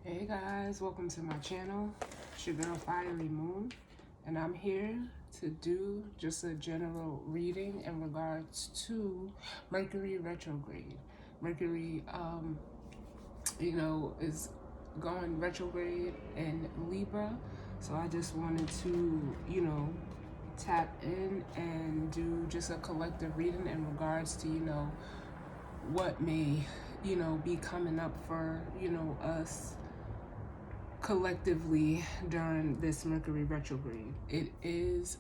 Hey guys, welcome to my channel. It's your girl Fiery Moon, and I'm here to do just a general reading in regards to Mercury retrograde. Mercury, is going retrograde in Libra, so I just wanted to, tap in and do just a collective reading in regards to, what may, be coming up for, us collectively during this Mercury retrograde. It is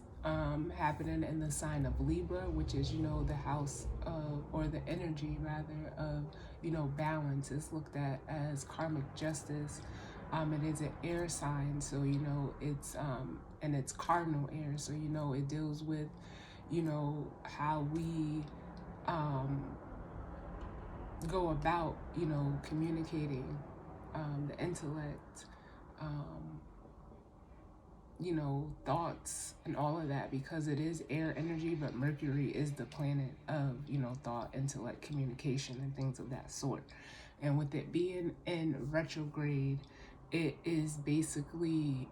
happening in the sign of Libra, which is, the house of, or the energy rather of, balance. Is looked at as karmic justice. It is an air sign, so, it's, and it's cardinal air, so, it deals with, how we go about, communicating, the intellect, thoughts and all of that, because it is air energy, but Mercury is the planet of, thought, intellect, communication, and things of that sort. And with it being in retrograde, it is basically,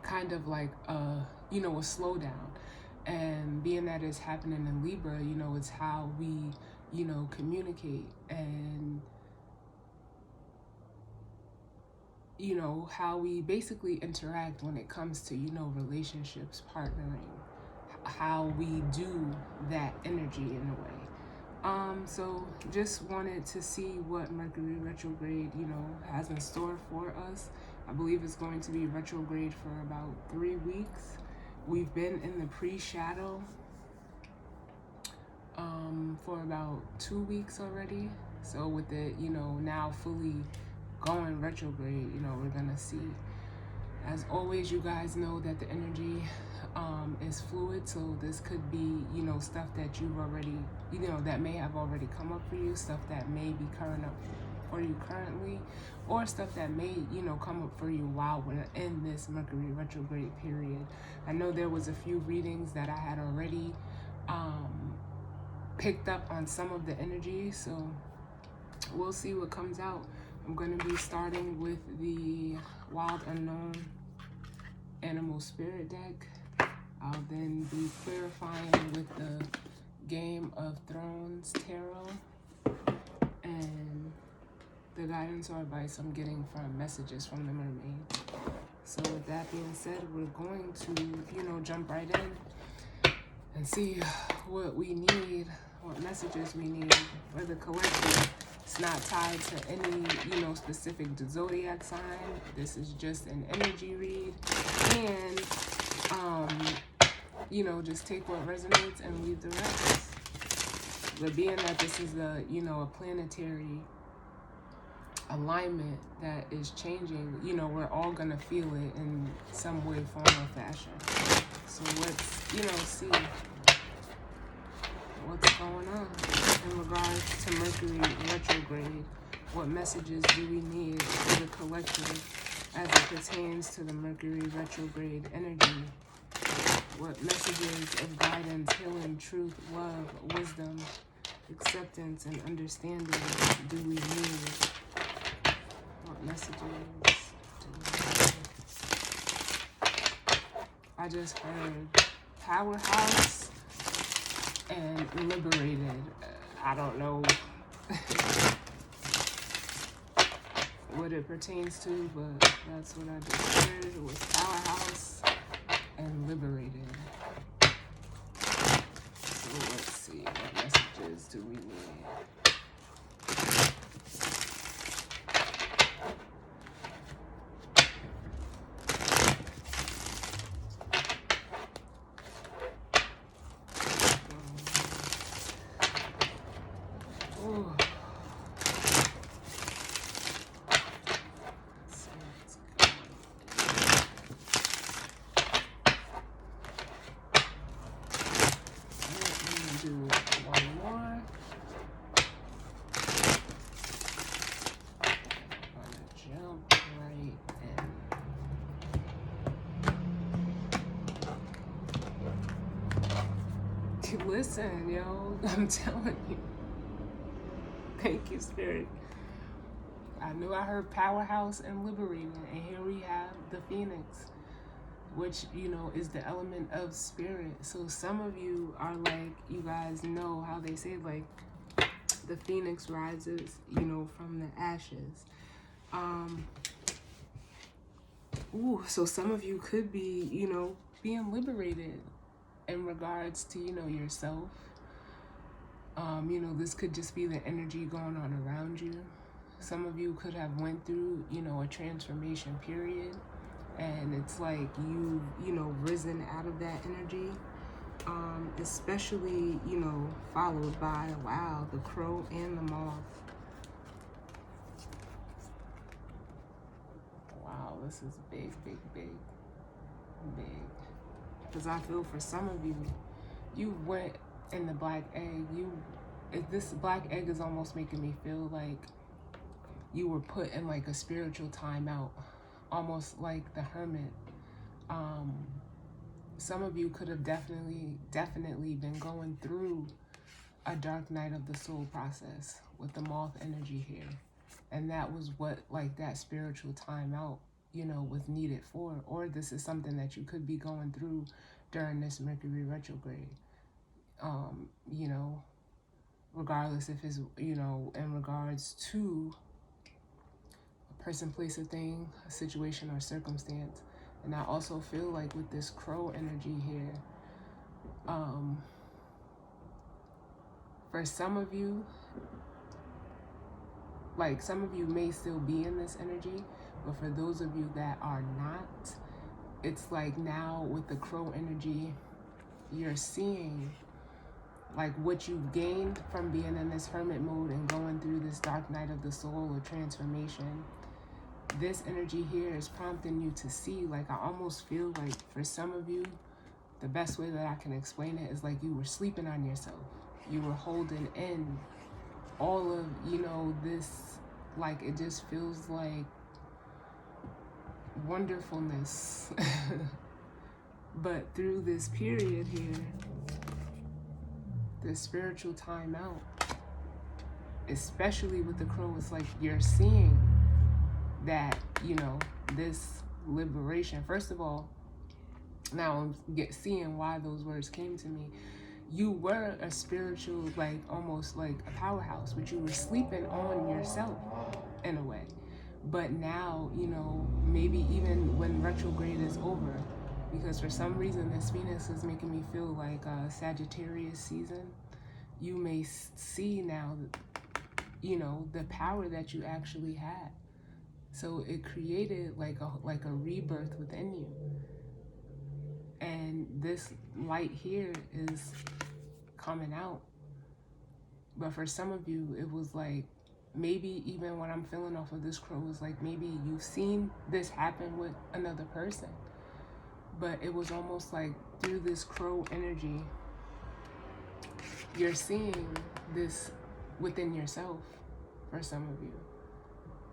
kind of like a slowdown. And being that it's happening in Libra, it's how we, communicate and how we basically interact when it comes to, relationships, partnering, how we do that energy in a way. So just wanted to see what Mercury retrograde, has in store for us. I believe it's going to be retrograde for about 3 weeks. We've been in the pre-shadow for about 2 weeks already. So with it, now fully going retrograde, we're gonna see. As always, you guys know that the energy is fluid, so this could be, stuff that you've already, that may have already come up for you, stuff that may be current up for you currently, or stuff that may, come up for you while we're in this Mercury retrograde period. I know there was a few readings that I had already picked up on some of the energy, so we'll see what comes out. I'm going to be starting with the Wild Unknown Animal Spirit deck. I'll then be clarifying with the Game of Thrones Tarot and the guidance or advice I'm getting from messages from the mermaid. So with that being said, we're going to, jump right in and see what we need, what messages we need for the collective. It's not tied to any, specific zodiac sign. This is just an energy read. And, just take what resonates and leave the rest. But being that this is a, a planetary alignment that is changing, we're all going to feel it in some way, form, or fashion. So let's, see what's going on in regards to Mercury retrograde. What messages do we need for the collective as it pertains to the Mercury retrograde energy? What messages of guidance, healing, truth, love, wisdom, acceptance, and understanding do we need? What messages do we need? I just heard powerhouse and liberated. I don't know what it pertains to, but that's what I just heard. It was powerhouse and liberated. So let's see, what messages do we need? Listen, yo, I'm telling you. Thank you, Spirit. I knew I heard powerhouse and liberated, and here we have the phoenix, which, you know, is the element of spirit. So some of you are like, you guys know how they say, like, the phoenix rises, you know, from the ashes. So some of you could be, you know, being liberated in regards to, you know, yourself. You know, this could just be the energy going on around you. Some of you could have went through, you know, a transformation period, and it's like you know, risen out of that energy. Especially, you know, followed by, wow, the crow and the moth. Wow, this is big, big, big, big. Because I feel for some of you, you went in the black egg. This black egg is almost making me feel like you were put in like a spiritual timeout, almost like the hermit. Some of you could have definitely been going through a dark night of the soul process with the moth energy here. And that was what, like, that spiritual timeout, you know, was needed for. Or this is something that you could be going through during this Mercury retrograde. You know, regardless if it's, you know, in regards to a person, place, a thing, a situation, or circumstance. And I also feel like with this crow energy here, for some of you, like, some of you may still be in this energy, but for those of you that are not, it's like now with the crow energy, you're seeing like what you've gained from being in this hermit mode and going through this dark night of the soul or transformation. This energy here is prompting you to see, like, I almost feel like for some of you, the best way that I can explain it is like you were sleeping on yourself. You were holding in all of, you know, this, like, it just feels like wonderfulness. But through this period here, this spiritual timeout, especially with the crow, it's like you're seeing that, you know, this liberation. First of all, now I'm seeing why those words came to me. You were a spiritual, like, almost like a powerhouse, but you were sleeping on yourself in a way. But now, you know, maybe even when retrograde is over, because for some reason this Venus is making me feel like a Sagittarius season, you may see now, you know, the power that you actually had. So it created like a rebirth within you. And this light here is coming out. But for some of you, it was like, maybe even what I'm feeling off of this crow is like, maybe you've seen this happen with another person. But it was almost like through this crow energy, you're seeing this within yourself for some of you.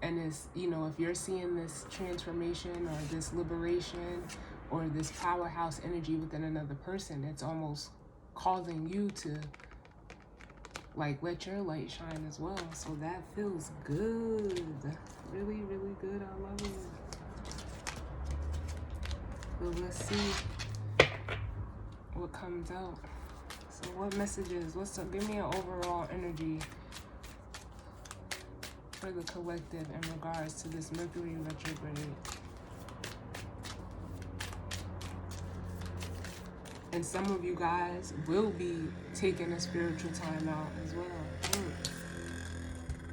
And it's, you know, if you're seeing this transformation or this liberation or this powerhouse energy within another person, it's almost causing you to, like, let your light shine as well. So that feels good. Really, really good. I love it. So let's see what comes out. So what messages? Give me an overall energy for the collective in regards to this Mercury retrograde. And some of you guys will be taking a spiritual time out as well.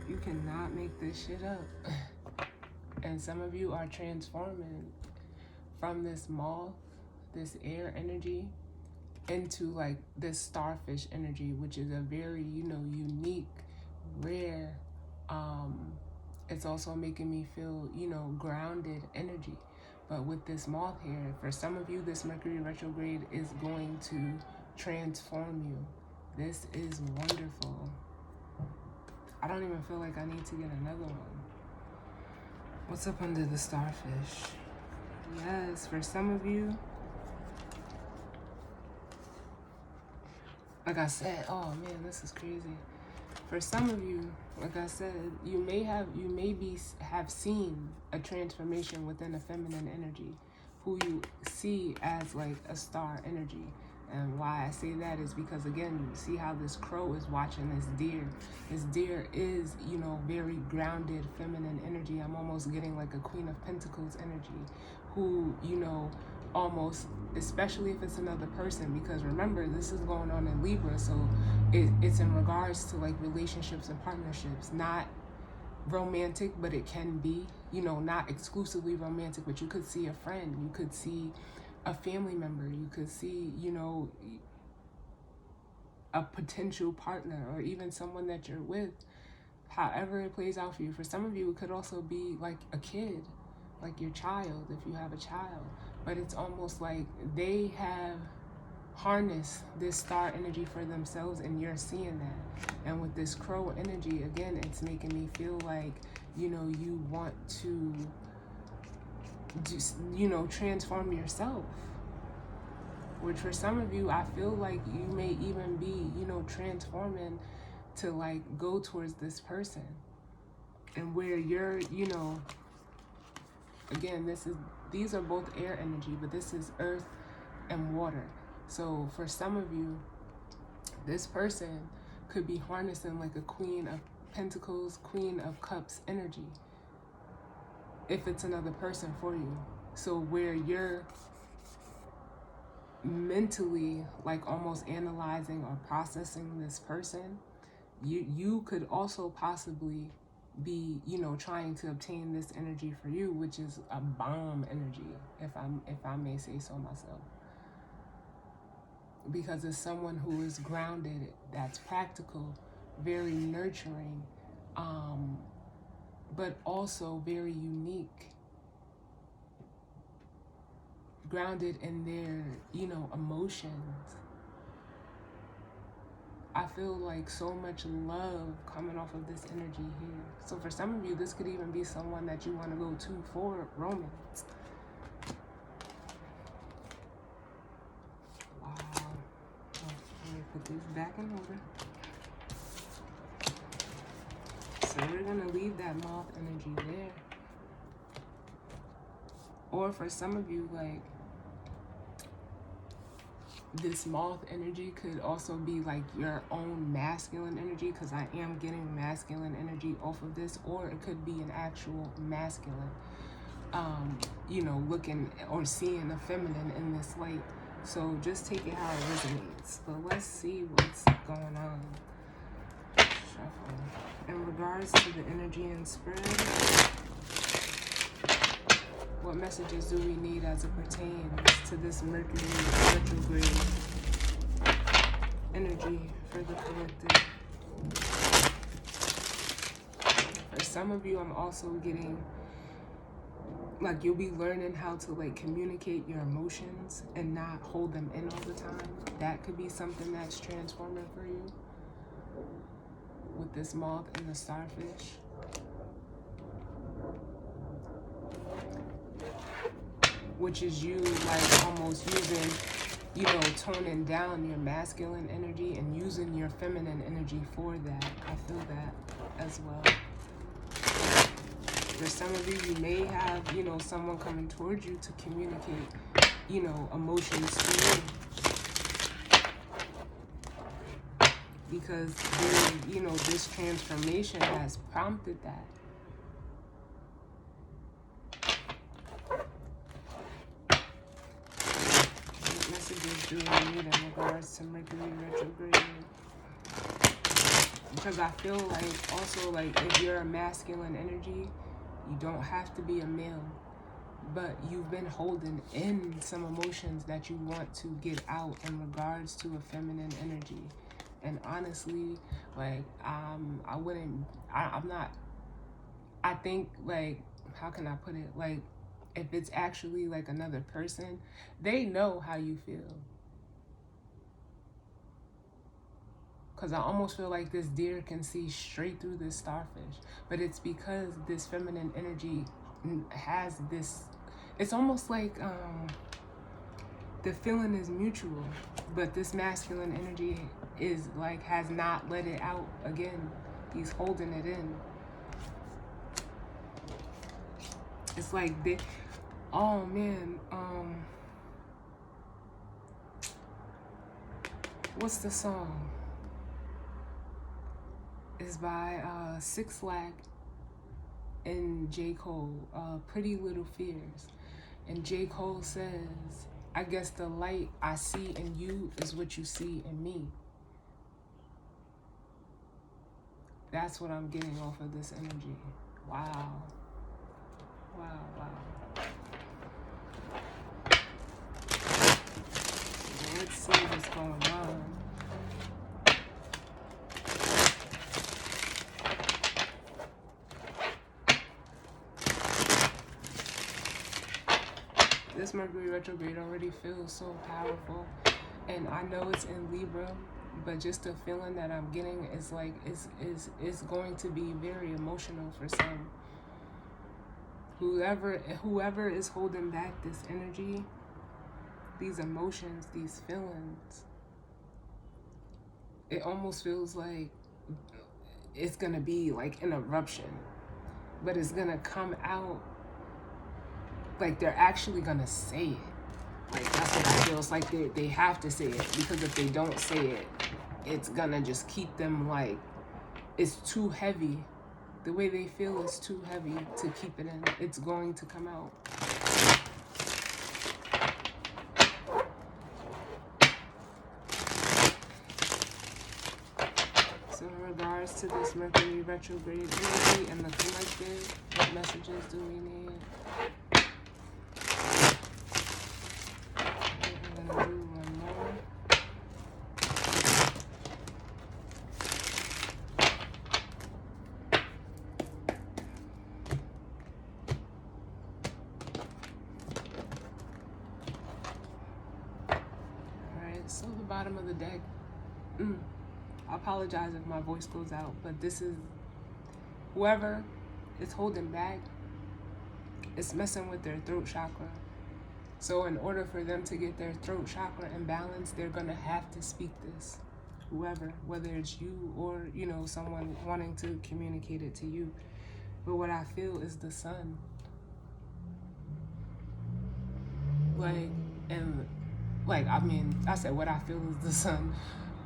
You cannot make this shit up. And some of you are transforming from this moth, this air energy, into like this starfish energy, which is a very, you know, unique, rare, it's also making me feel, you know, grounded energy. But with this moth here, for some of you, this Mercury retrograde is going to transform you. This is wonderful. I don't even feel like I need to get another one. What's up under the starfish? Yes, for some of you, like I said, oh man, this is crazy. For some of you, like I said, you may have seen a transformation within a feminine energy, who you see as like a star energy. And why I say that is because, again, you see how this crow is watching this deer. This deer is, you know, very grounded feminine energy. I'm almost getting like a Queen of Pentacles energy, who, you know, almost, especially if it's another person, because remember, this is going on in Libra, so it's in regards to like relationships and partnerships, not romantic, but it can be, you know, not exclusively romantic, but you could see a friend, you could see a family member, you could see, you know, a potential partner, or even someone that you're with, however it plays out for you. For some of you, it could also be like a kid, like your child, if you have a child. But it's almost like they have harnessed this star energy for themselves, and you're seeing that. And with this crow energy, again, it's making me feel like, you know, you want to just, you know, transform yourself. Which for some of you, I feel like you may even be, you know, transforming to like go towards this person. And where you're, you know, again, these are both air energy, but this is earth and water. So for some of you, this person could be harnessing like a Queen of Pentacles, Queen of Cups energy, if it's another person for you. So where you're mentally like almost analyzing or processing this person, you could also possibly be, you know, trying to obtain this energy for you, which is a bomb energy, if I may say so myself. Because it's someone who is grounded, that's practical, very nurturing, but also very unique, grounded in their, you know, emotions. I feel like so much love coming off of this energy here. So for some of you, this could even be someone that you want to go to for romance. Wow. Let me put this back in order. So we're going to leave that moth energy there. Or for some of you, like, this moth energy could also be like your own masculine energy, because I am getting masculine energy off of this. Or it could be an actual masculine, you know, looking or seeing a feminine in this light. So just take it how it resonates. But let's see what's going on. Shuffle. In regards to the energy and spirit, what messages do we need as it pertains to this Mercury retrograde energy for the collective? For some of you, I'm also getting like you'll be learning how to like communicate your emotions and not hold them in all the time. That could be something that's transforming for you with this moth and the starfish. Which is you like almost using, you know, toning down your masculine energy and using your feminine energy for that. I feel that as well. For some of you, you may have, you know, someone coming towards you to communicate, you know, emotions to you. Because, you know, this transformation has prompted that. Do we need in regards to Mercury retrograde? Because I feel like also like if you're a masculine energy, you don't have to be a male, but you've been holding in some emotions that you want to get out in regards to a feminine energy. And honestly, like I'm not, I think like, how can I put it? Like if it's actually like another person, they know how you feel. Because I almost feel like this deer can see straight through this starfish. But it's because this feminine energy has this, it's almost like the feeling is mutual, but this masculine energy is like, has not let it out again. He's holding it in. It's like they, oh man, what's the song? It's by 6 Lack and J. Cole, Pretty Little Fears. And J. Cole says, I guess the light I see in you is what you see in me. That's what I'm getting off of this energy. Wow. Wow, wow. Let's see what's going on. This Mercury retrograde already feels so powerful, and I know it's in Libra, but just the feeling that I'm getting is like is going to be very emotional for some. Whoever is holding back this energy, these emotions, these feelings, it almost feels like it's gonna be like an eruption, but it's gonna come out like they're actually gonna say it. Like, that's what I feel. It's like they have to say it, because if they don't say it, it's gonna just keep them like, it's too heavy. The way they feel is too heavy to keep it in. It's going to come out. So in regards to this Mercury retrograde energy and the collective, what messages do we need? We're gonna do one more. Alright, so the bottom of the deck. I apologize if my voice goes out, but this is whoever is holding back, it's messing with their throat chakra. So in order for them to get their throat chakra in balance, they're gonna have to speak this. Whoever, whether it's you or, you know, someone wanting to communicate it to you. But what I feel is the sun. I said what I feel is the sun.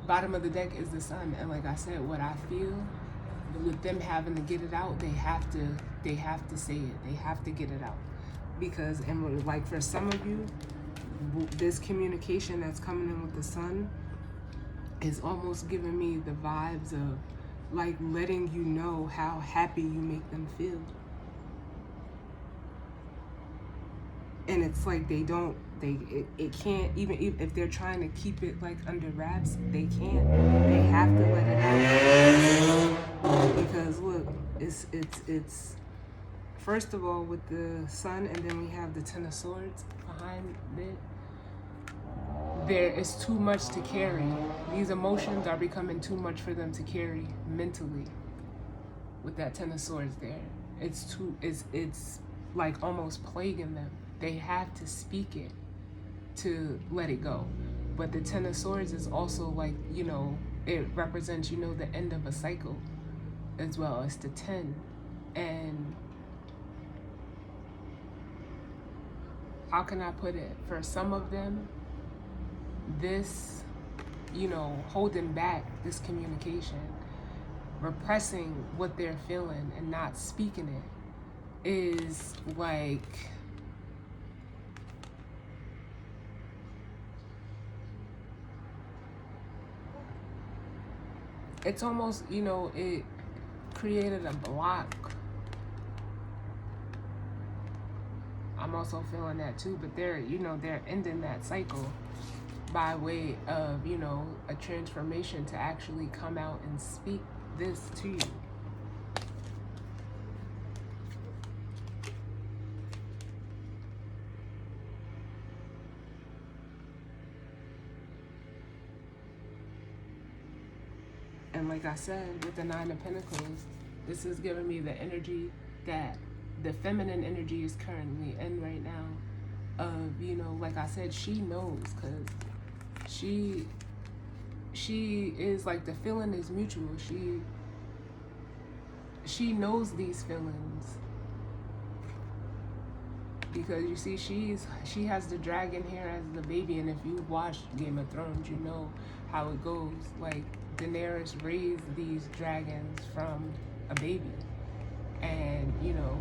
Bottom of the deck is the sun, and like I said, what I feel with them having to get it out, they have to say it. They have to get it out, because, and like for some of you, this communication that's coming in with the sun is almost giving me the vibes of like letting you know how happy you make them feel. And it's like it can't, even if they're trying to keep it like under wraps, they can't. They have to let it out. Because look, it's first of all with the sun, and then we have the Ten of Swords behind it. There is too much to carry. These emotions are becoming too much for them to carry mentally. With that Ten of Swords there, it's like almost plaguing them. They have to speak it to let it go. But the Ten of Swords is also like, you know, it represents, you know, the end of a cycle as well. It's the 10. And how can I put it? For some of them, this, you know, holding back this communication, repressing what they're feeling and not speaking it, is like, it's almost, you know, it created a block. I'm also feeling that too, but they're, you know, they're ending that cycle by way of, you know, a transformation to actually come out and speak this to you. And like I said, with the Nine of Pentacles, this is giving me the energy that the feminine energy is currently in right now. of, you know, like I said, she knows, because she is like, the feeling is mutual. She knows these feelings, because you see, she has the dragon here as the baby, and if you watch Game of Thrones, you know how it goes. Like, Daenerys raised these dragons from a baby, and you know,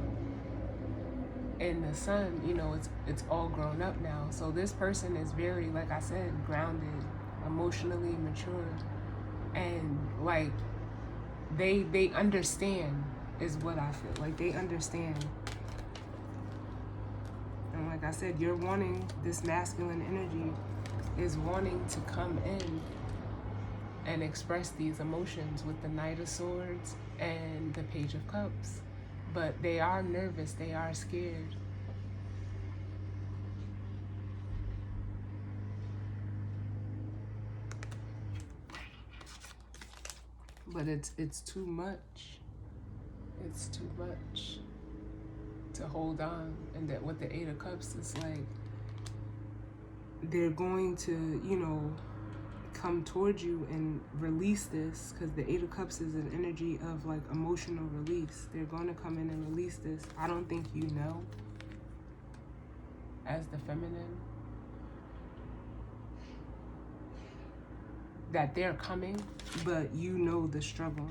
and the son, you know, it's all grown up now. So this person is very, like I said, grounded, emotionally mature, and like they understand, is what I feel like. They understand. And like I said, you're wanting, this masculine energy is wanting to come in and express these emotions with the Knight of Swords and the Page of Cups. But they are nervous, they are scared. But it's too much. It's too much to hold on. And that with the Eight of Cups, it's like they're going to, you know, come towards you and release this, because the Eight of Cups is an energy of like emotional release. They're going to come in and release this. I don't think you know, as the feminine, that they're coming, but you know the struggle.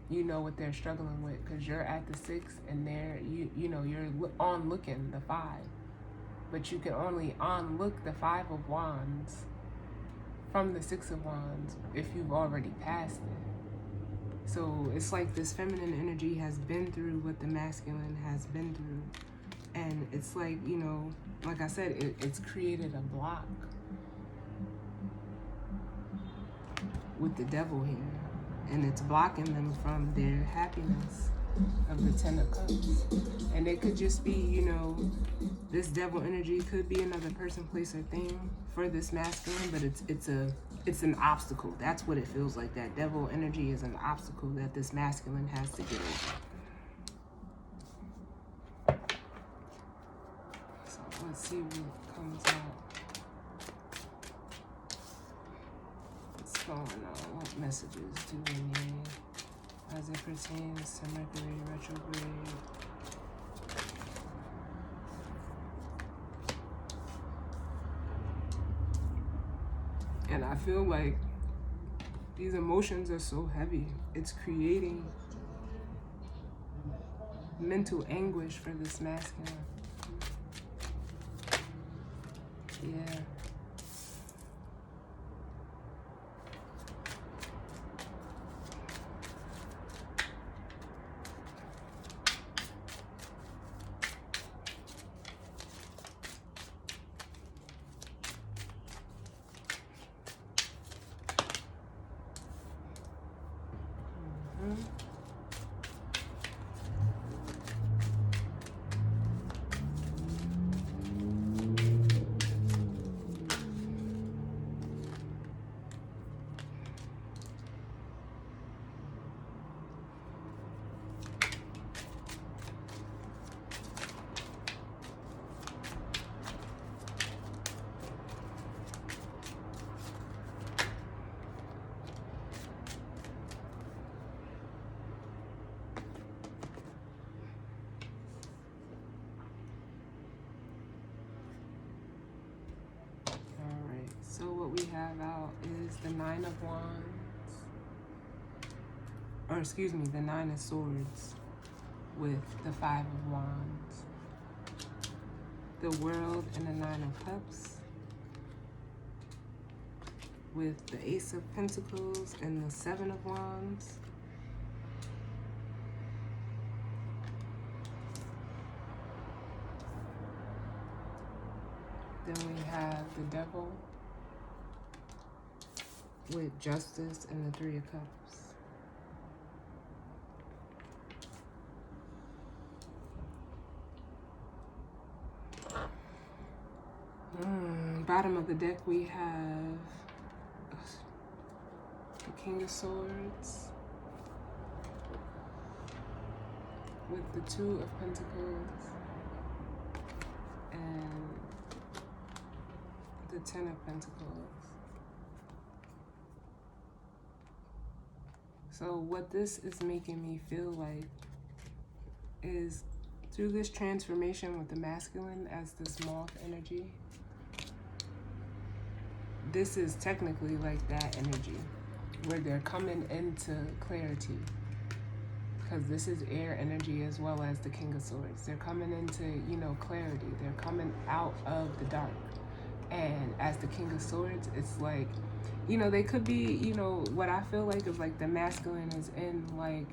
You know what they're struggling with, because you're at the 6 and they're, you know, you're on looking the 5, but you can only on look the 5 of Wands from the 6 of Wands if you've already passed it. So it's like this feminine energy has been through what the masculine has been through, and it's like, you know, like I said, it's created a block with the devil here, and it's blocking them from their happiness of the 10 of Cups. And it could just be, you know, this devil energy could be another person, place, or thing for this masculine, but it's an obstacle. That's what it feels like. That devil energy is an obstacle that this masculine has to get over. So let's see what comes out. What's going on? What messages do we need as it pertains to Mercury retrograde? And I feel like these emotions are so heavy. It's creating mental anguish for this masculine. Yeah. So what we have out is the 9 of Wands, or excuse me, the 9 of Swords with the 5 of Wands, the World and the 9 of Cups with the Ace of Pentacles and the 7 of Wands. Then we have the Devil with Justice and the 3 of Cups. Bottom of the deck we have the King of Swords with the 2 of Pentacles and the Ten of Pentacles. So what this is making me feel like is through this transformation with the masculine as this moth energy, this is technically like that energy where they're coming into clarity, because this is air energy as well as the King of Swords. They're coming into, you know, clarity. They're coming out of the dark. And as the King of Swords, it's like, you know, they could be, you know, what I feel like is like the masculine is in like,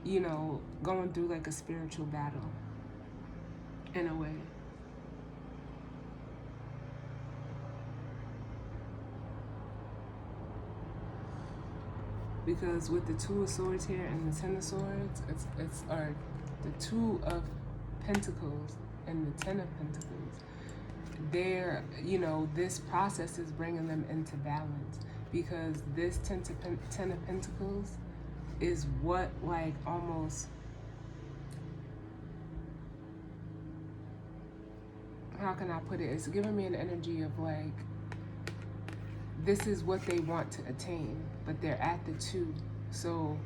you know, going through like a spiritual battle in a way. Because with the Two of Swords here and the Ten of Swords, it's or the Two of Pentacles and the Ten of Pentacles. They're, you know, this process is bringing them into balance, because this Ten of Pentacles is what, like, almost, how can I put it? It's giving me an energy of like, this is what they want to attain, but they're at the 2. So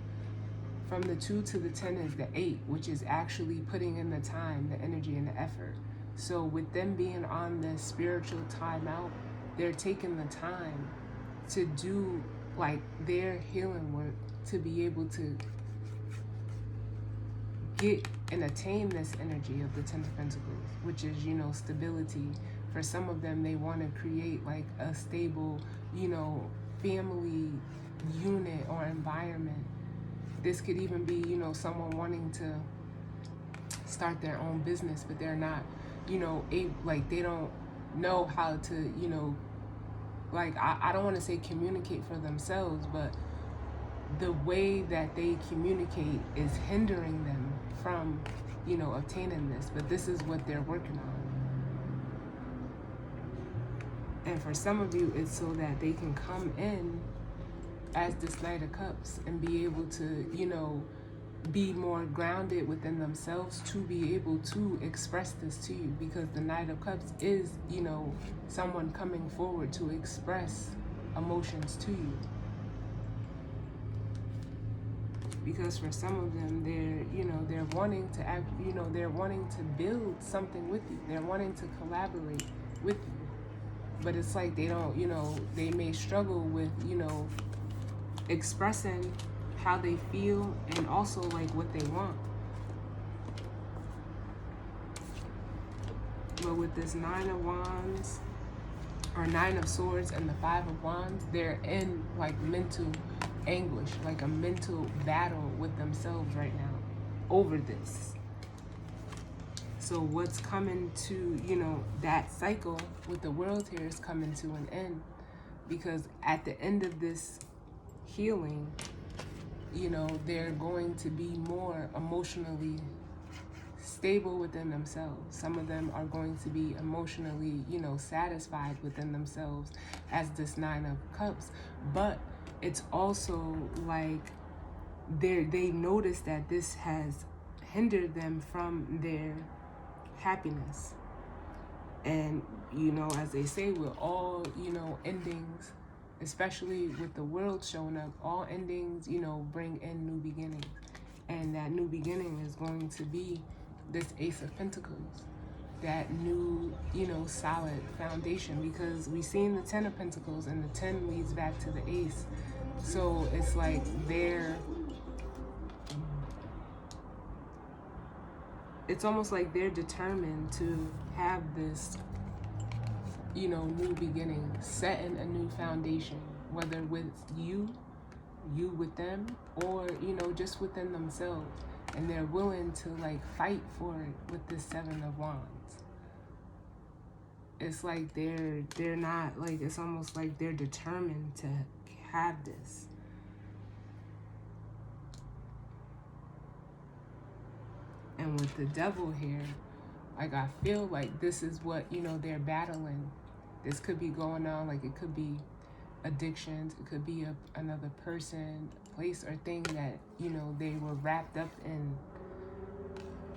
from the 2 to the 10 is the 8, which is actually putting in the time, the energy, and the effort. So with them being on this spiritual timeout, they're taking the time to do like their healing work to be able to get and attain this energy of the Ten of Pentacles, which is, you know, stability. For some of them, they want to create like a stable, you know, family unit or environment. This could even be, you know, someone wanting to start their own business, but they're not, you know, like they don't know how to, you know, like I don't want to say communicate for themselves, but the way that they communicate is hindering them from, you know, obtaining this. But this is what they're working on. And for some of you, it's so that they can come in as this Knight of Cups and be able to, you know, be more grounded within themselves to be able to express this to you, because the Knight of Cups is, you know, someone coming forward to express emotions to you. Because for some of them, they're, you know, they're wanting to act, you know, they're wanting to build something with you. They're wanting to collaborate with you. But it's like they don't, you know, they may struggle with, you know, expressing how they feel and also like what they want. But with this Nine of Wands or Nine of Swords and the Five of Wands, they're in like mental anguish, like a mental battle with themselves right now over this. So what's coming to, you know, that cycle with the World here is coming to an end, because at the end of this healing, you know, they're going to be more emotionally stable within themselves. Some of them are going to be emotionally, you know, satisfied within themselves as this Nine of Cups. But it's also like they notice that this has hindered them from their happiness. And, you know, as they say, with all, you know, endings, especially with the World showing up, all endings, you know, bring in new beginnings. And that new beginning is going to be this Ace of Pentacles, that new, you know, solid foundation, because we've seen the Ten of Pentacles and the 10 leads back to the Ace. So it's like it's almost like they're determined to have this, you know, new beginning, setting a new foundation, whether with you with them, or, you know, just within themselves. And they're willing to like fight for it with this Seven of Wands. It's like they're not, like, it's almost like they're determined to have this. And with the Devil here, like, I feel like this is what, you know, they're battling. This could be going on, like, it could be addictions, it could be another person, place, or thing that, you know, they were wrapped up in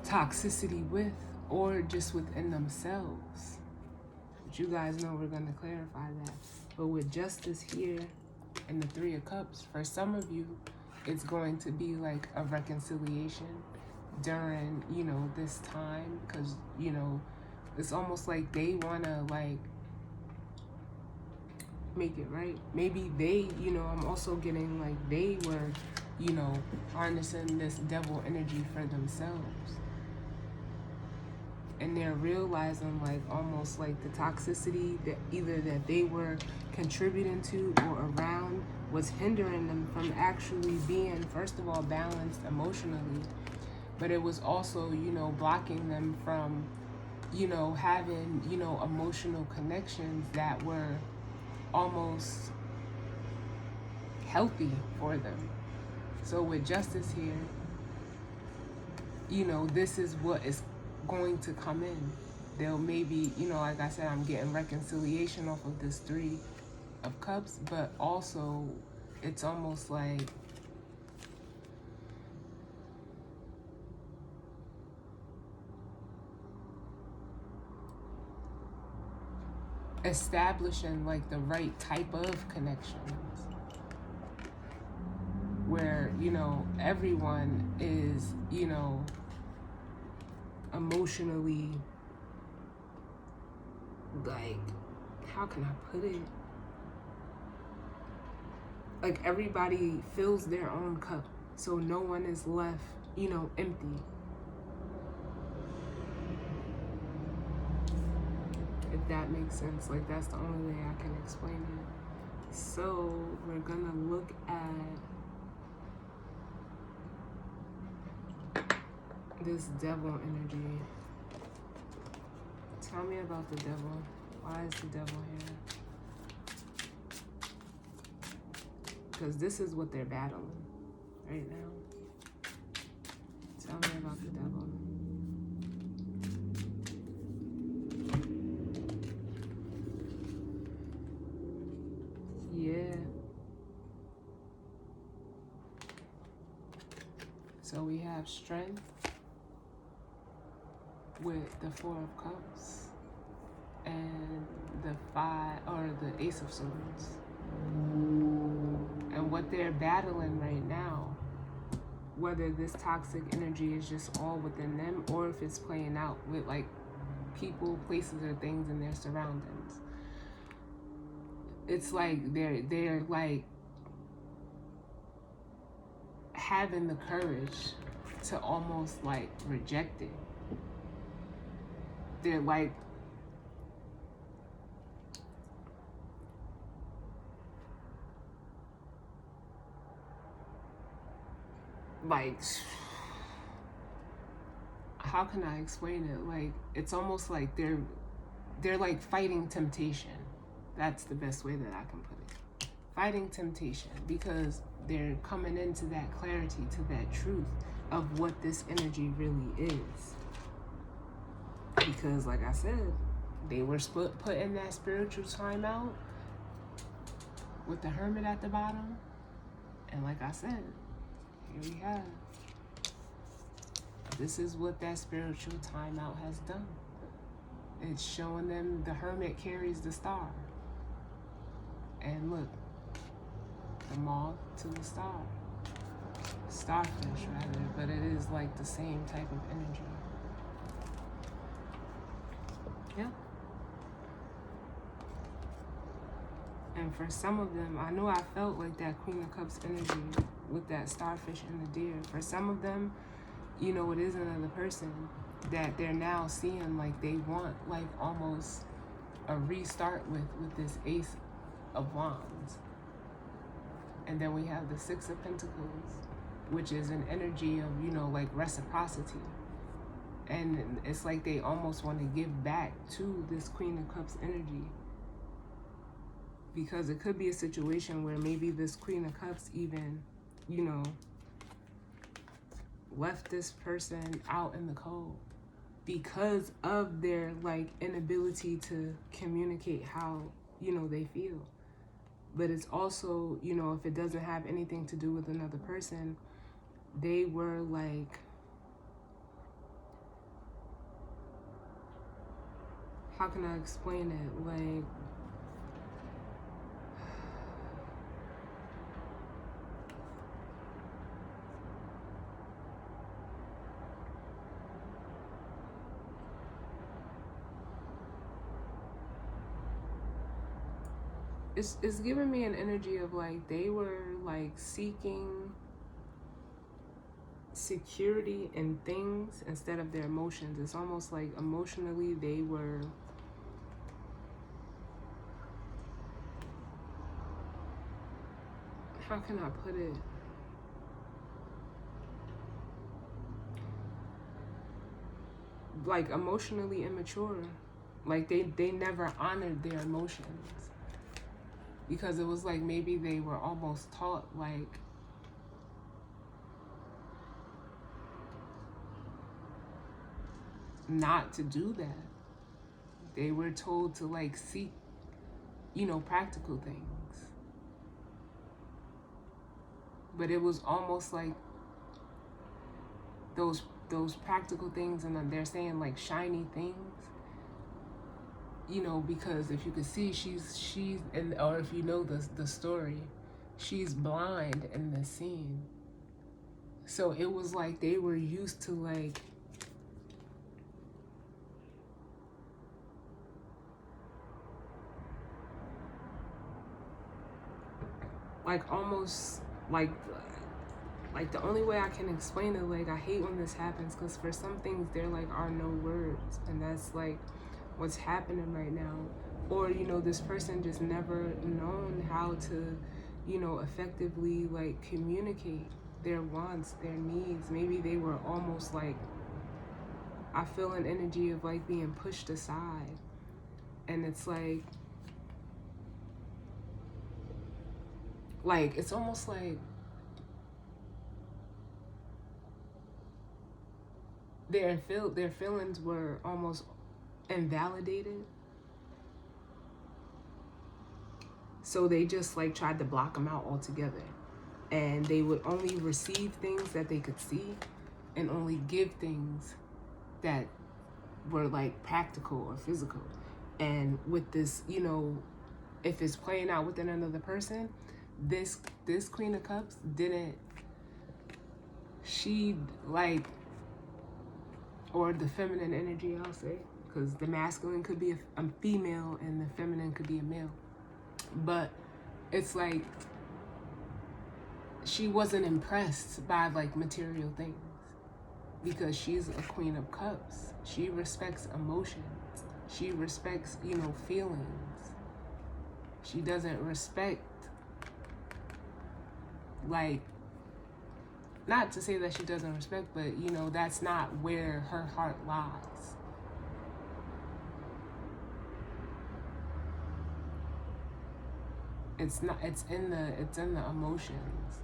toxicity with, or just within themselves. But you guys know we're going to clarify that. But with Justice here and the Three of Cups, for some of you, it's going to be like a reconciliation during, you know, this time. Because, you know, it's almost like they want to, like, make it right. Maybe they, you know, I'm also getting like they were, you know, harnessing this devil energy for themselves. And they're realizing, like, almost like the toxicity that either that they were contributing to or around was hindering them from actually being, first of all, balanced emotionally, but it was also, you know, blocking them from, you know, having, you know, emotional connections that were almost healthy for them. So with Justice here, you know, this is what is going to come in. They'll maybe, you know, like I said, I'm getting reconciliation off of this Three of Cups, but also it's almost like establishing like the right type of connections where, you know, everyone is, you know, emotionally, like, how can I put it? Like, everybody fills their own cup, so no one is left, you know, empty. If that makes sense. Like, that's the only way I can explain it. So we're gonna look at this devil energy. Tell me about the devil. Why is the devil here? Because this is what they're battling right now. Tell me about the devil. Yeah. So we have strength with the Four of Cups and the Ace of Swords. And what they're battling right now, whether this toxic energy is just all within them or if it's playing out with like people, places, or things in their surroundings. It's like they're like having the courage to almost like reject it. They're like how can I explain it? Like, it's almost like they're like fighting temptation. That's the best way that I can put it. Fighting temptation, because they're coming into that clarity, to that truth of what this energy really is. Because like I said, they were put in that spiritual timeout with the Hermit at the bottom. And like I said, here we have. This is what that spiritual timeout has done. It's showing them the Hermit carries the star. And look, the moth to the star. Starfish, rather, but it is like the same type of energy. Yeah. And for some of them, I know I felt like that Queen of Cups energy with that starfish and the deer. For some of them, you know, it is another person that they're now seeing like they want like almost a restart with this Ace of Wands. And then we have the Six of Pentacles, which is an energy of, you know, like reciprocity. And it's like they almost want to give back to this Queen of Cups energy. Because it could be a situation where maybe this Queen of Cups even, you know, left this person out in the cold because of their like inability to communicate how, you know, they feel. But it's also, you know, if it doesn't have anything to do with another person, they were like how can I explain it? Like, it's giving me an energy of like they were like seeking security in things instead of their emotions. It's almost like emotionally they were how can I put it? Like emotionally immature. Like they never honored their emotions. Because it was like maybe they were almost taught like not to do that. They were told to like seek, you know, practical things. But it was almost like those practical things, and they're saying like shiny things, you know, because if you could see she's and or if you know the story, she's blind in the scene. So it was like they were used to like almost like the only way I can explain it, like I hate when this happens because for some things there like are no words, and that's like what's happening right now. Or you know, this person just never known how to, you know, effectively like communicate their wants, their needs. Maybe they were almost like, I feel an energy of like being pushed aside, and it's like it's almost like their feelings were almost invalidated, so they just like tried to block them out altogether, and they would only receive things that they could see and only give things that were like practical or physical. And with this, you know, if it's playing out within another person, this Queen of Cups didn't, she like, or the feminine energy, I'll say, because the masculine could be a female and the feminine could be a male. But it's like she wasn't impressed by like material things because she's a Queen of Cups. She respects emotions. She respects, you know, feelings. She doesn't respect, like, not to say that she doesn't respect, but you know, that's not where her heart lies. It's not, it's in the emotions.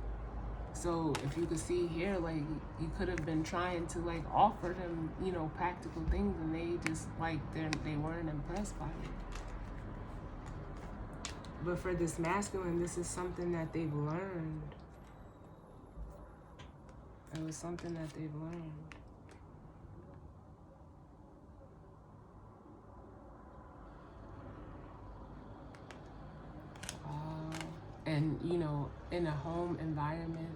So if you could see here, like you could have been trying to like offer them, you know, practical things, and they just like they weren't impressed by it. But for this masculine, this is something that they've learned. It was something that they've learned. And you know, in a home environment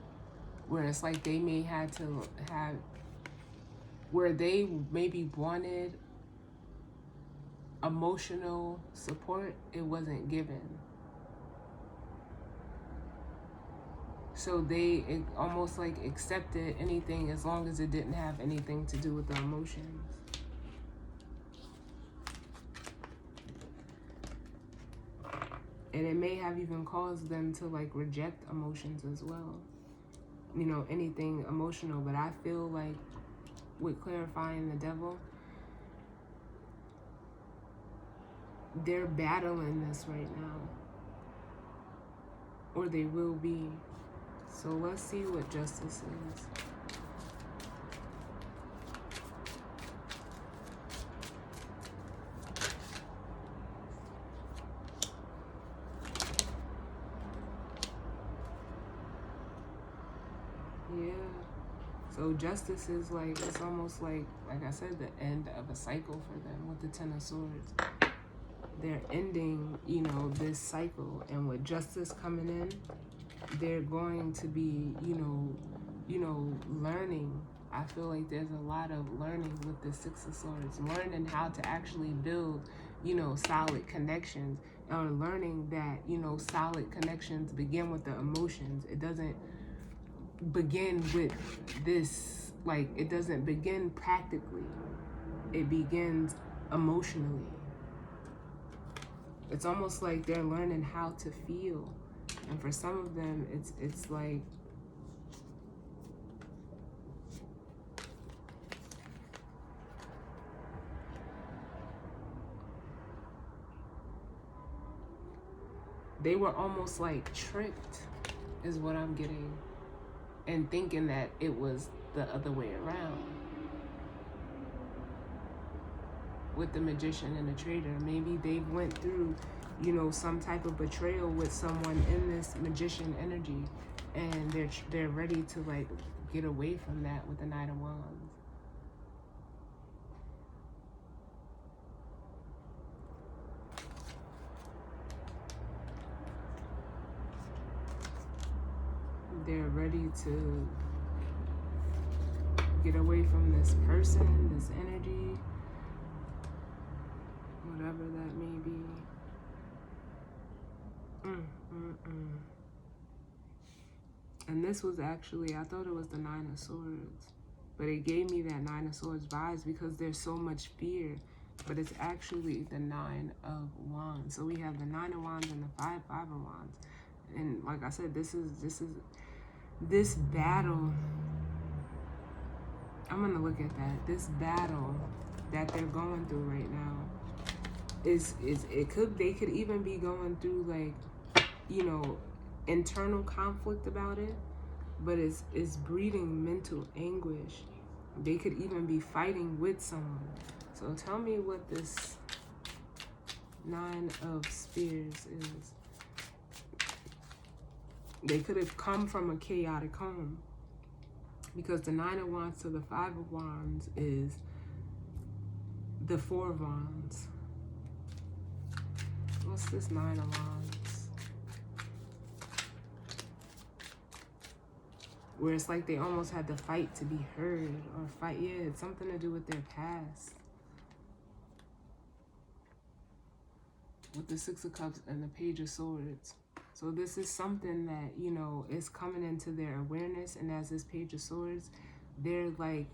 where it's like they may had to have, where they maybe wanted emotional support, it wasn't given. So they almost like accepted anything as long as it didn't have anything to do with the emotions. And it may have even caused them to like reject emotions as well. You know, anything emotional. But I feel like with clarifying the devil, they're battling this right now. Or they will be. So let's see what justice is. Yeah. So justice is like, it's almost like I said, the end of a cycle for them with the Ten of Swords. They're ending, you know, this cycle, and with justice coming in, they're going to be, learning. I feel like there's a lot of learning with the Six of Swords, learning how to actually build, solid connections, or learning that, solid connections begin with the emotions. It doesn't begin with this, like, it doesn't begin practically. It begins emotionally. It's almost like they're learning how to feel. And for some of them, it's like, they were almost like tricked, is what I'm getting, and thinking that it was the other way around. With the Magician and the Traitor, maybe they went through, some type of betrayal with someone in this Magician energy, and they're ready to like get away from that with the Knight of Wands. They're ready to get away from this person, this energy, whatever that may be. And this was actually, I thought it was the Nine of Swords, but it gave me that Nine of Swords vibes because there's so much fear, but it's actually the Nine of Wands. So we have the Nine of Wands and the Five of Wands. And like I said, this battle, I'm gonna look at that. This battle that they're going through right now they could even be going through like, internal conflict about it, but it's breeding mental anguish. They could even be fighting with someone. So tell me what this Nine of Spears is. They could have come from a chaotic home, because the Nine of Wands to the Five of Wands is the Four of Wands. What's this Nine of Wands? Where it's like they almost had to fight to be heard, or fight, yeah, it's something to do with their past. With the Six of Cups and the Page of Swords. So this is something that, is coming into their awareness, and as this Page of Swords, they're like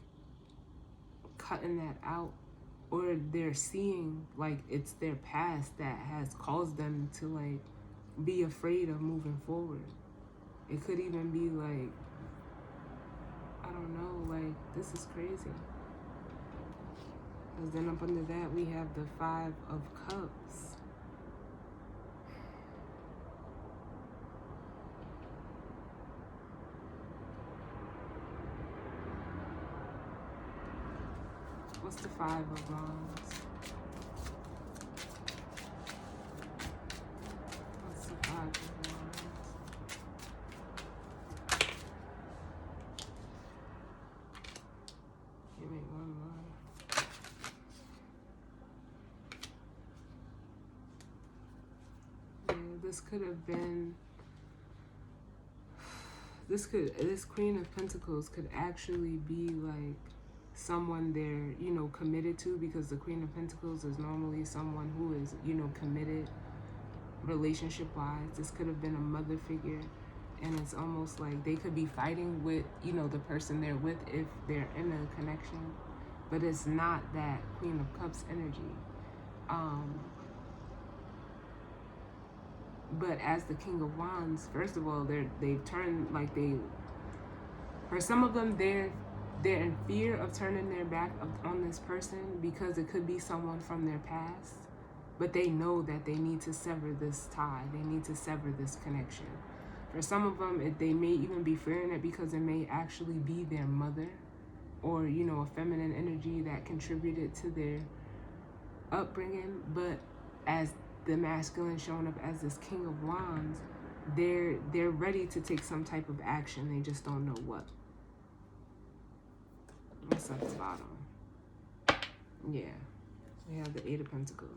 cutting that out, or they're seeing like it's their past that has caused them to like be afraid of moving forward. It could even be like, I don't know, like, this is crazy. Because then up under that, we have the Five of Cups. What's the Five of Wands? What's the Five of Wands? Give me one more. Yeah, this could have been, this Queen of Pentacles could actually be like someone they're, committed to, because the Queen of Pentacles is normally someone who is, committed relationship-wise. This could have been a mother figure, and it's almost like they could be fighting with, the person they're with if they're in a connection, but it's not that Queen of Cups energy. But as the King of Wands, first of all, they've turned, like, for some of them, they're in fear of turning their back on this person, because it could be someone from their past, but they know that they need to sever this tie. They need to sever this connection. For some of them, they may even be fearing it because it may actually be their mother, or, a feminine energy that contributed to their upbringing. But as the masculine showing up as this King of Wands, they're ready to take some type of action. They just don't know what. What's at the bottom? Yeah, we have the Eight of Pentacles.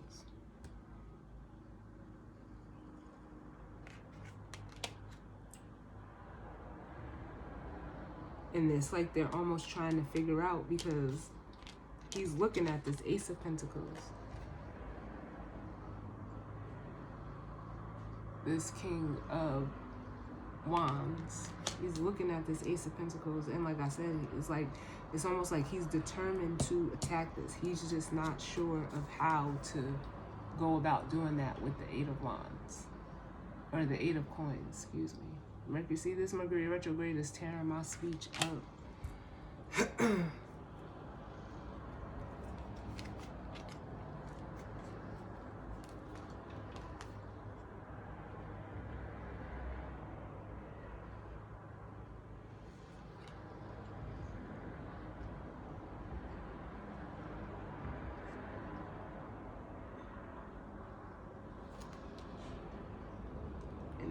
And it's like they're almost trying to figure out, because he's looking at this Ace of Pentacles. This King of Wands. He's looking at this Ace of Pentacles, and like I said, it's almost like he's determined to attack this. He's just not sure of how to go about doing that with the Eight of Wands, or the Eight of Coins, excuse me. Mercury, see, this Mercury retrograde is tearing my speech up.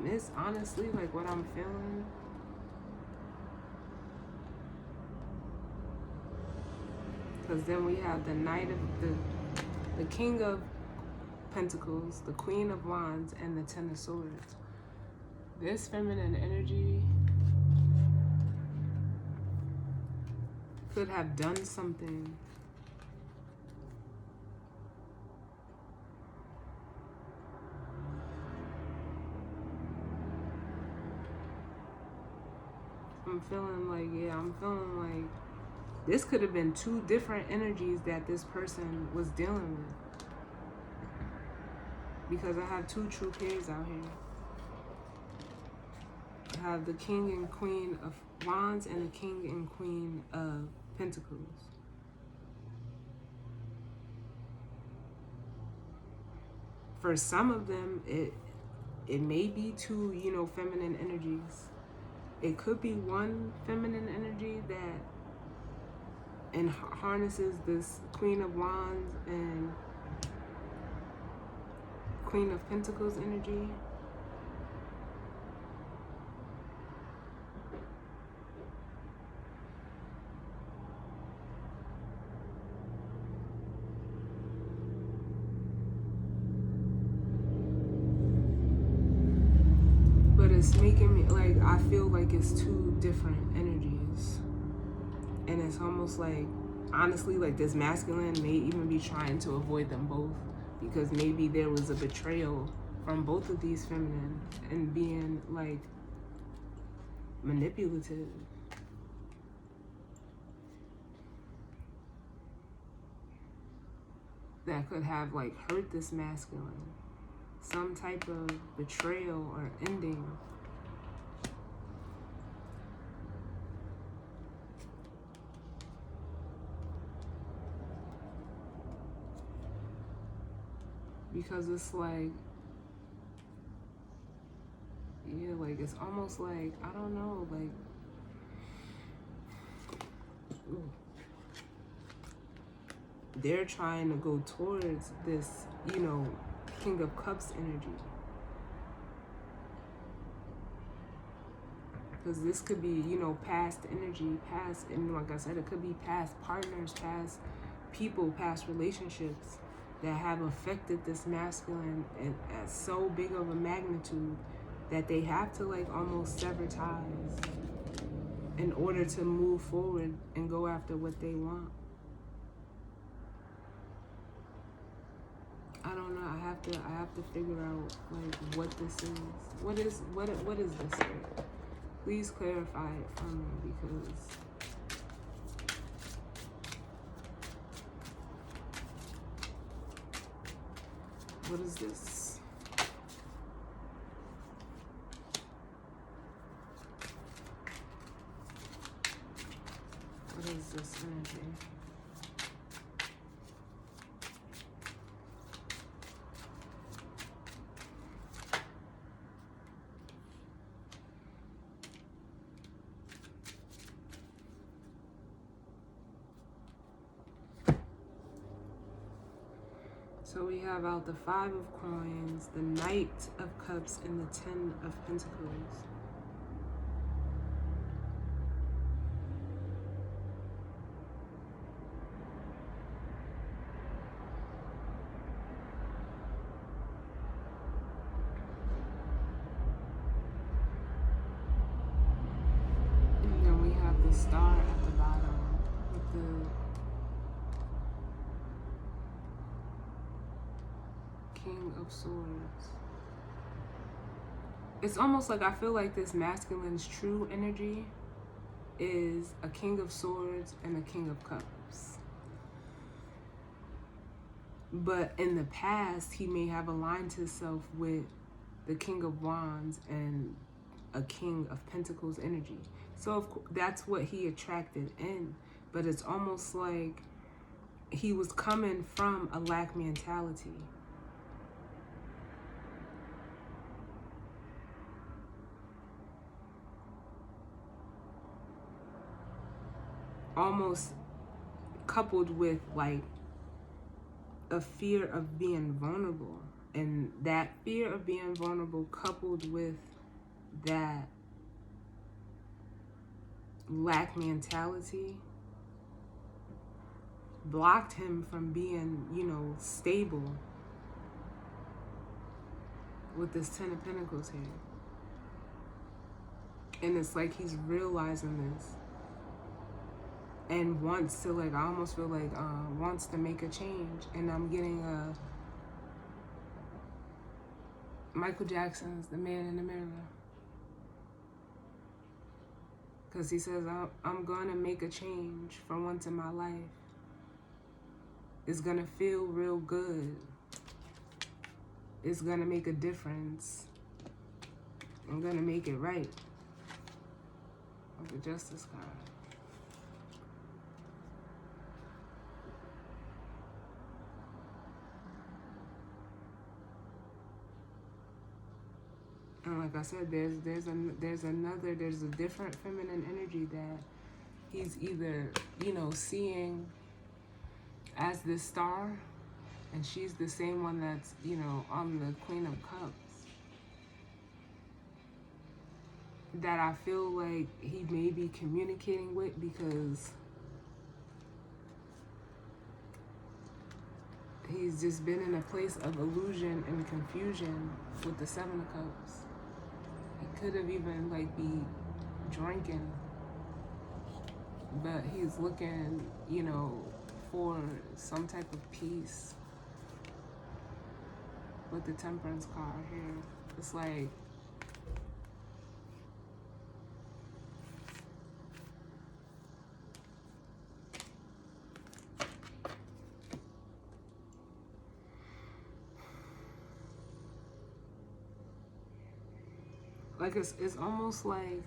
This honestly, like, what I'm feeling, because then we have the Knight of the King of Pentacles, the Queen of Wands, and the Ten of Swords. This feminine energy could have done something I'm feeling like this could have been two different energies that this person was dealing with. Because I have two true pairs out here. I have the King and Queen of Wands and the King and Queen of Pentacles. For some of them, it may be two, feminine energies. It could be one feminine energy that harnesses this Queen of Wands and Queen of Pentacles energy. It's making me, like, I feel like it's two different energies. And it's almost like, honestly, like, this masculine may even be trying to avoid them both, because maybe there was a betrayal from both of these feminine and being, like, manipulative. That could have, like, hurt this masculine. Some type of betrayal or ending. Because it's like, yeah, like, it's almost like, I don't know, like, ooh. They're trying to go towards this, King of Cups energy. Because this could be, past energy, and like I said, it could be past partners, past people, past relationships that have affected this masculine at so big of a magnitude that they have to, like, almost sever ties in order to move forward and go after what they want. I don't know. I have to figure out, like, what this is. What is this? Spirit? Please clarify it for me, because what is this? What is this energy? So we have out the Five of Coins, the Knight of Cups, and the Ten of Pentacles. King of Swords. It's almost like I feel like this masculine's true energy is a King of Swords and a King of Cups. But in the past, he may have aligned himself with the King of Wands and a King of Pentacles energy. So that's what he attracted in. But it's almost like he was coming from a lack mentality. Almost coupled with like a fear of being vulnerable. And that fear of being vulnerable coupled with that lack mentality blocked him from being, you know, stable with this Ten of Pentacles here. And it's like he's realizing this and wants to, like, I almost feel like wants to make a change. And I'm getting Michael Jackson's The Man in the Mirror. Because he says, I'm going to make a change for once in my life. It's going to feel real good. It's going to make a difference. I'm going to make it right. With the Justice card. And like I said, there's a different feminine energy that he's either, you know, seeing as this star, and she's the same one that's, you know, on the Queen of Cups, that I feel like he may be communicating with, because he's just been in a place of illusion and confusion with the Seven of Cups. He could have even, like, be drinking, but he's looking, you know, for some type of peace with the Temperance card here. It's like, it's almost like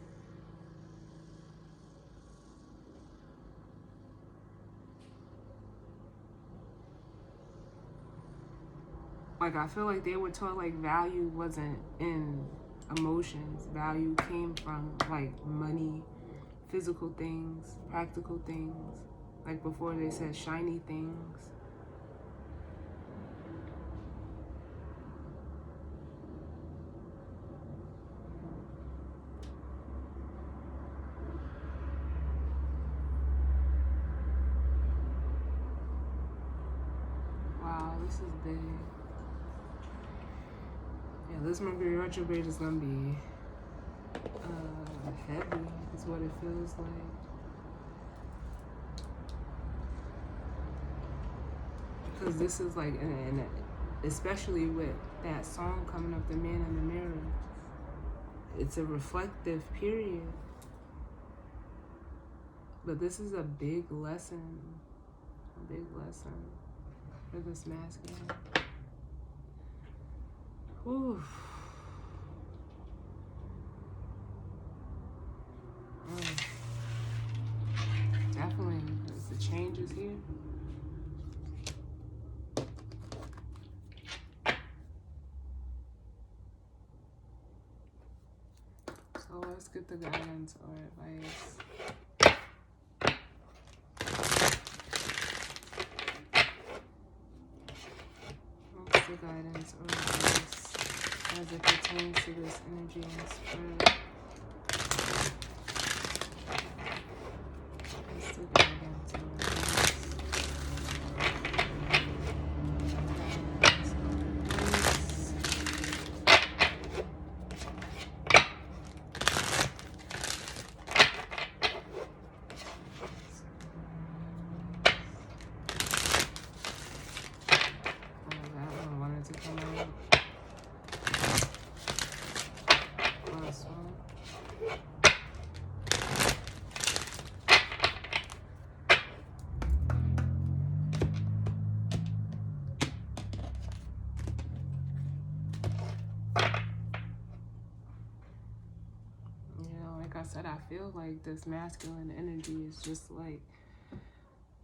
I feel like they were taught like value wasn't in emotions. Value came from like money, physical things, practical things. Like before they said shiny things. Wow, this is big. Yeah, this Mercury retrograde is gonna be heavy, is what it feels like. Because this is like, and especially with that song coming up, The Man in the Mirror, it's a reflective period. But this is a big lesson for this masculine. Oof. Definitely, the change is here. So let's get the guidance or advice. What's the guidance or advice as it pertains to this energy and spirit? What's the guidance or advice? To come out. I feel like this masculine energy is just like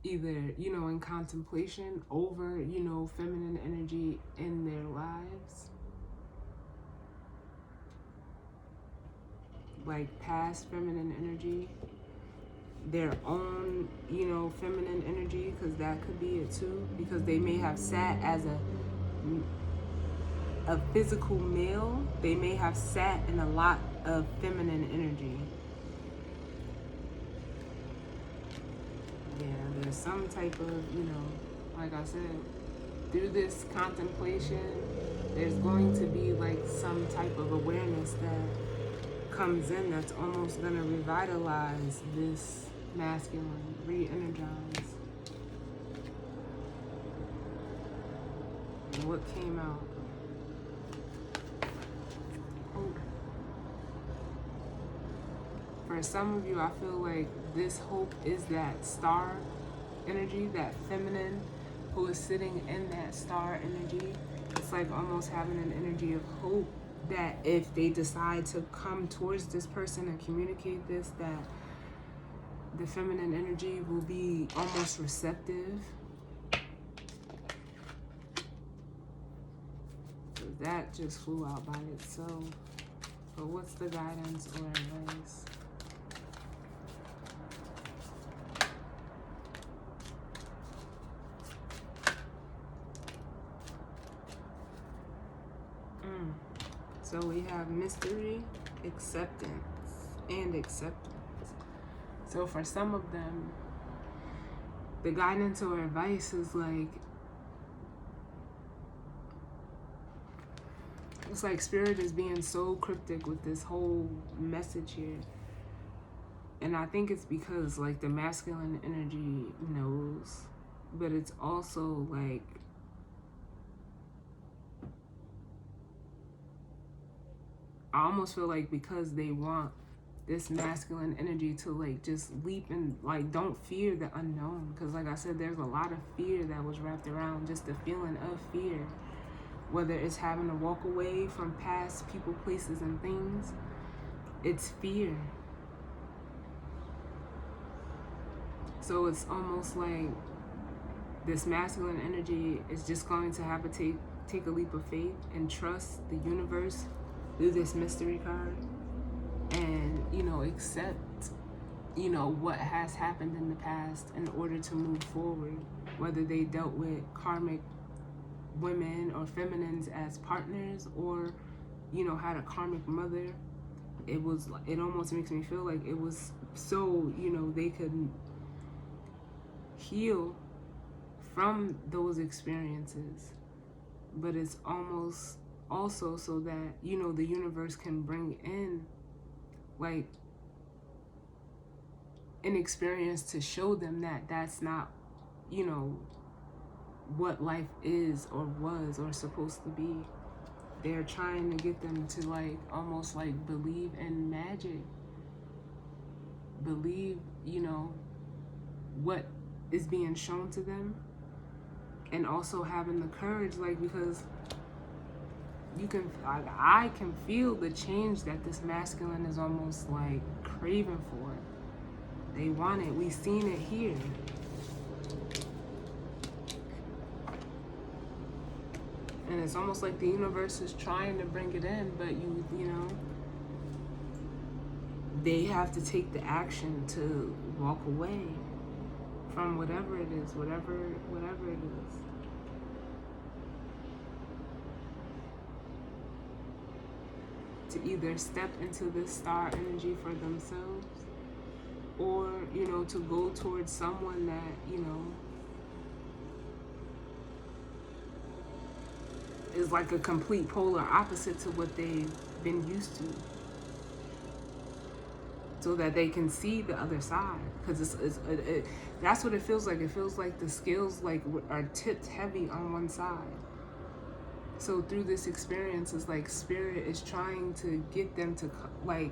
either, you know, in contemplation over, you know, feminine energy in their lives. Like past feminine energy, their own, you know, feminine energy, because that could be it too, because they may have sat as a physical male, they may have sat in a lot of feminine energy. Yeah, there's some type of, you know, like I said, through this contemplation, there's going to be like some type of awareness that comes in that's almost going to revitalize this masculine, re-energize. And what came out? Hope. For some of you, I feel like this hope is that star energy, that feminine who is sitting in that star energy. It's like almost having an energy of hope that if they decide to come towards this person and communicate this, that the feminine energy will be almost receptive. So that just flew out by itself. But what's the guidance or advice? So we have mystery, acceptance, and acceptance. So for some of them, the guidance or advice is like, it's like spirit is being so cryptic with this whole message here. And I think it's because like the masculine energy knows, but it's also like, I almost feel like because they want this masculine energy to like just leap and like don't fear the unknown, because like I said, there's a lot of fear that was wrapped around just the feeling of fear, whether it's having to walk away from past people, places, and things. It's fear. So it's almost like this masculine energy is just going to have to take a leap of faith and trust the universe through this mystery card, and, you know, accept, you know, what has happened in the past in order to move forward, whether they dealt with karmic women or feminines as partners, or, you know, had a karmic mother. It almost makes me feel like it was so, you know, they could heal from those experiences, but it's almost also so that, you know, the universe can bring in like an experience to show them that that's not, you know, what life is or was or supposed to be. They're trying to get them to like almost like believe in magic, believe, you know, what is being shown to them, and also having the courage, like, because you can, I can feel the change that this masculine is almost like craving for. They want it. We've seen it here. And it's almost like the universe is trying to bring it in, but you know, they have to take the action to walk away from whatever it is, whatever it is. To either step into this star energy for themselves, or, you know, to go towards someone that, you know, is like a complete polar opposite to what they've been used to, so that they can see the other side. Because that's what it feels like. It feels like the scales like are tipped heavy on one side. So through this experience, it's like spirit is trying to get them to like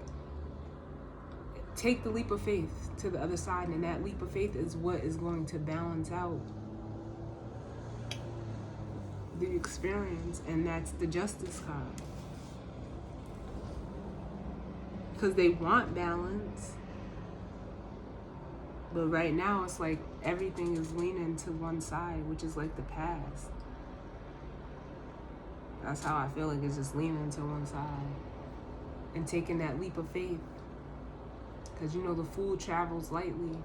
take the leap of faith to the other side, and that leap of faith is what is going to balance out the experience, and that's the Justice card. because they want balance. But right now, it's like everything is leaning to one side, which is like the past. That's how I feel like it's just leaning to one side and taking that leap of faith. Because, you know, the fool travels lightly,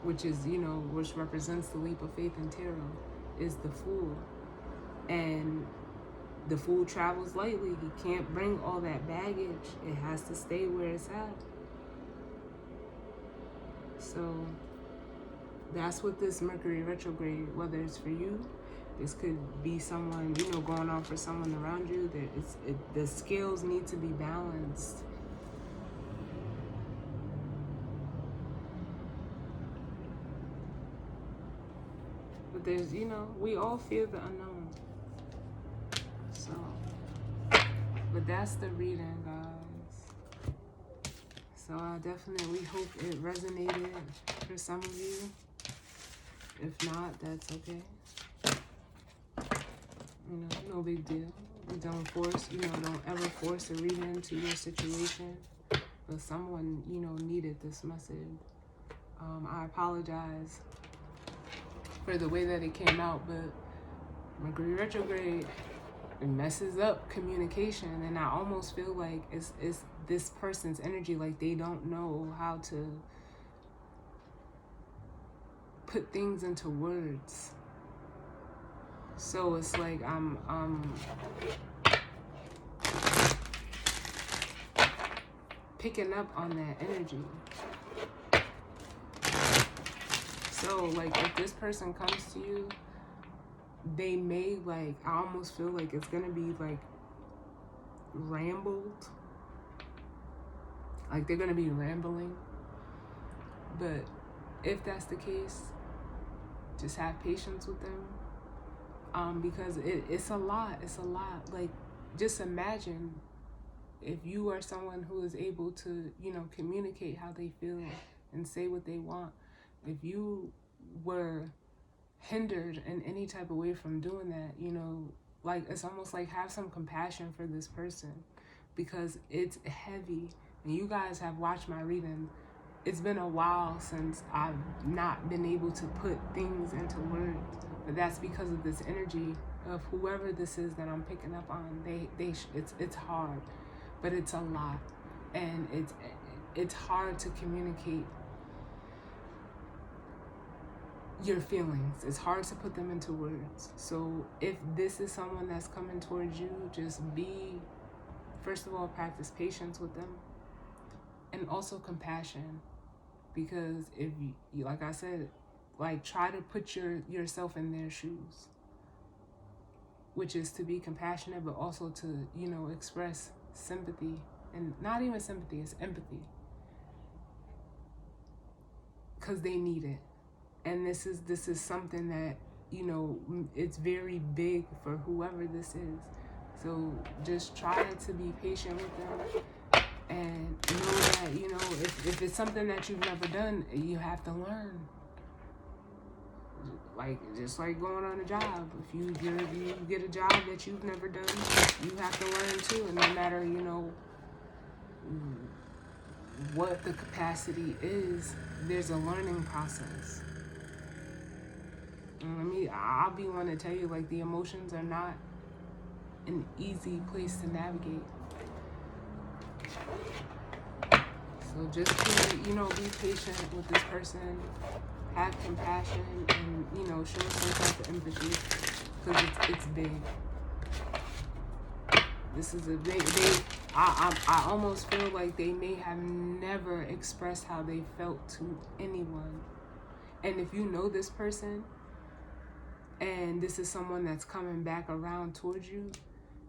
which is, you know, which represents the leap of faith in tarot, is the fool. And the fool travels lightly. He can't bring all that baggage. It has to stay where it's at. So that's what this Mercury retrograde, whether it's for you, this could be someone, you know, going on for someone around you. The scales need to be balanced. But there's, you know, we all fear the unknown. So, but that's the reading, guys. So I definitely hope it resonated for some of you. If not, that's okay. You know, no big deal. You don't force, you know, don't ever force a reading into your situation. But someone, you know, needed this message. I apologize for the way that it came out, but Mercury retrograde, it messes up communication, and I almost feel like it's this person's energy, like they don't know how to put things into words. So it's like I'm picking up on that energy. So like if this person comes to you, they may, like, I almost feel like it's gonna be like rambled. Like they're gonna be rambling. But if that's the case, just have patience with them. Because it's a lot. It's a lot. Like, just imagine if you are someone who is able to, you know, communicate how they feel and say what they want. If you were hindered in any type of way from doing that, you know, like, it's almost like have some compassion for this person, because it's heavy. And you guys have watched my reading. It's been a while since I've not been able to put things into words, but that's because of this energy of whoever this is that I'm picking up on. It's hard, but it's a lot, and it's hard to communicate your feelings. It's hard to put them into words. So if this is someone that's coming towards you, just be, first of all, practice patience with them, and also compassion. Because if you, like I said, like, try to put yourself in their shoes, which is to be compassionate, but also to, you know, express sympathy, and not even sympathy, it's empathy, because they need it. And this is something that, you know, it's very big for whoever this is. So just try to be patient with them, and know that, you know, if it's something that you've never done, you have to learn. Like, just like going on a job. If you get a job that you've never done, you have to learn too. And no matter, you know, what the capacity is, there's a learning process. And I'll be one to tell you, like, the emotions are not an easy place to navigate. So just to, you know, be patient with this person, have compassion, and, you know, show some type of empathy, because it's big. This is a big, I almost feel like they may have never expressed how they felt to anyone. And if you know this person, and this is someone that's coming back around towards you,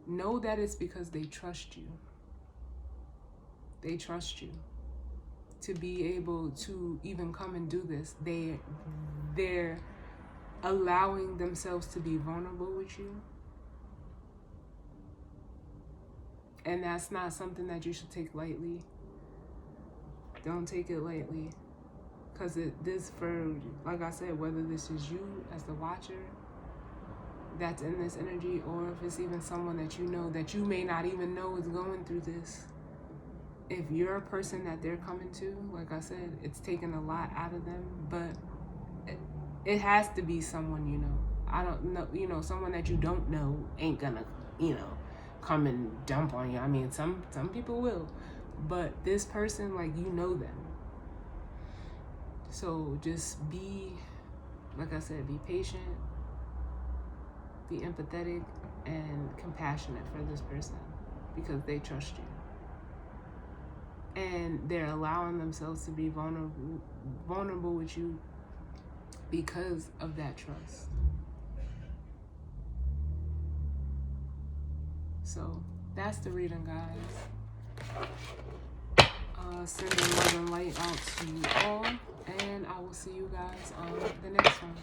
know that it's because they trust you. They trust you to be able to even come and do this. They're allowing themselves to be vulnerable with you. And that's not something that you should take lightly. Don't take it lightly. Because like I said, whether this is you as the watcher that's in this energy, or if it's even someone that you know that you may not even know is going through this, if you're a person that they're coming to, like I said, it's taken a lot out of them, but it has to be someone you know. I don't know, you know, someone that you don't know ain't gonna, you know, come and dump on you. I mean, some people will, but this person, like, you know them. So just be, like I said, be patient, be empathetic, and compassionate for this person because they trust you. And they're allowing themselves to be vulnerable with you because of that trust. So that's the reading, guys. Sending love and light out to you all, and I will see you guys on the next one.